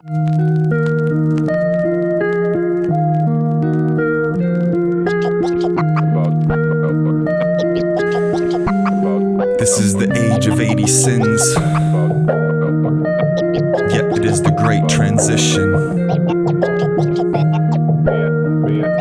This is the age of 80 sins, yet it is the great transition.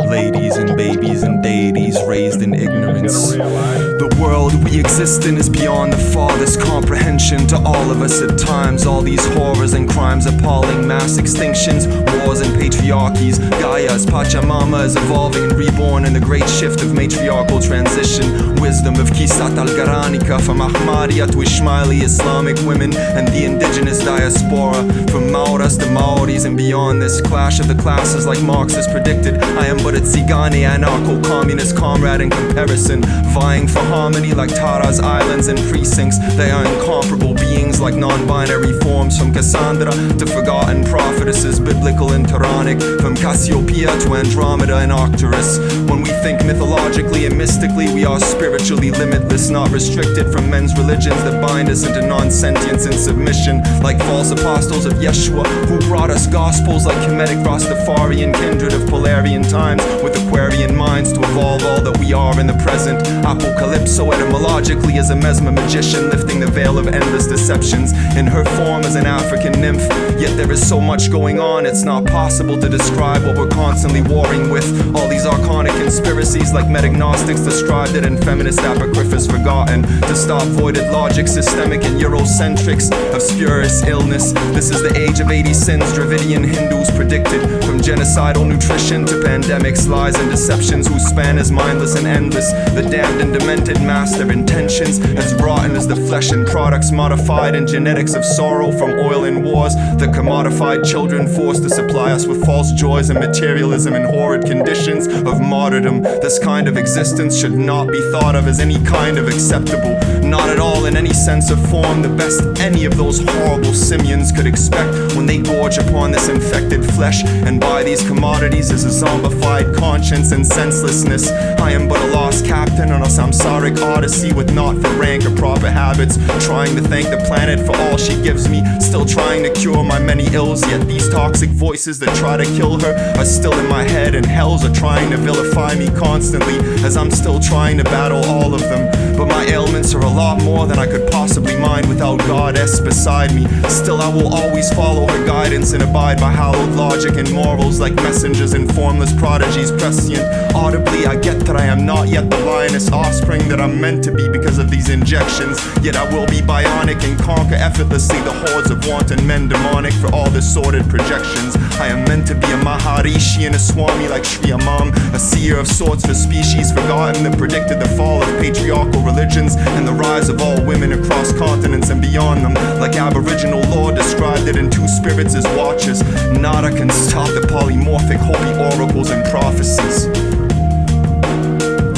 Ladies and babies and deities raised in ignorance. The world we exist in is beyond the farthest comprehension to all of us at times. All these horrors and crimes, appalling mass extinctions, wars and patriarchies. Gaia's Pachamama is evolving and reborn in the great shift of matriarchal transition. Wisdom of Kisat al-Garanika, from Ahmadiyya to Ismaili Islamic women and the indigenous diaspora. From Mauras to Maoris and beyond, this clash of the classes like Marx has predicted. I am but a Tsigani anarcho-communist comrade in comparison, vying for harmony like Tara's islands and precincts. They are incomparable beings like non-binary forms, from Cassandra to forgotten prophetesses, biblical and Quranic, from Cassiopeia to Andromeda and Arcturus. When we think mythologically and mystically, we are spiritually limitless, not restricted from men's religions that bind us into non-sentience and submission, like false apostles of Yeshua, who brought us gospels like Kemetic Rastafarian kindred of Polarian times, with Aquarian minds to evolve all that we are in the present. Apocalypso etymologically is a mesmer magician, lifting the veil of endless deceptions in her form as an African nymph. Yet there is so much going on, it's not possible to describe what we're constantly warring with. All these archonic conspiracies like metagnostics described it, and feminist apocryphas forgotten. To stop voided logic, systemic and Eurocentrics of spurious illness. This is the age of 80 sins Dravidian Hindus predicted, from genocidal nutrition to pandemics, lies and deceptions whose span is mindless and endless. The damned and demented mask their intentions, as rotten as the flesh and products modified in genetics of sorrow from oil and wars. The commodified children forced to supply us with false joys and materialism and horrid conditions of martyrdom. This kind of existence should not be thought of as any kind of acceptable, not at all in any sense or form the best any of those horrible simians could expect when they gorge upon this infected flesh and buy these commodities as a zombified conscience and senselessness. I am but a lost captain on a samsaric odyssey with not for rank or proper habits, trying to thank the planet for all she gives me, still trying to cure my many ills. Yet these toxic voices that try to kill her are still in my head, and hells are trying to vilify me constantly as I'm still trying to battle all of them. But my ailments are a lot more than I could possibly mind without Goddess beside me. Still I will always follow her guidance and abide by hallowed logic and morals, like messengers and formless prodigies prescient. Audibly I get that I am not yet the lioness offspring that I'm meant to be because of these injections. Yet I will be bionic and conquer effortlessly the hordes of wanton men demonic for all the sordid projections. I am meant to be a Maharishi and a Swami like Sri Amam, a seer of sorts for species forgotten that predicted the fall of patriarchal religions and the rise of all women across continents and beyond them, like Aboriginal lore described it in two spirits as watchers. Nada can stop the polymorphic Hopi oracles and prophecies.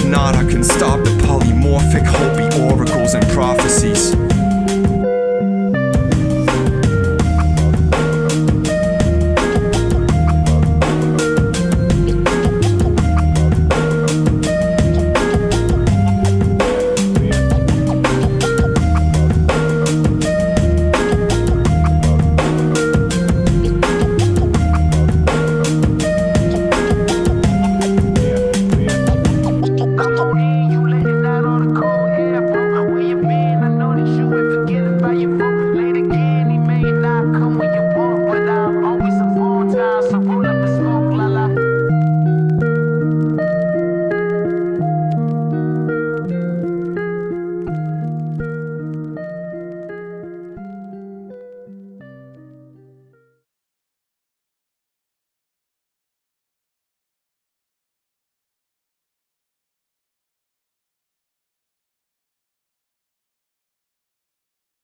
Nada can stop the polymorphic Hopi oracles and prophecies.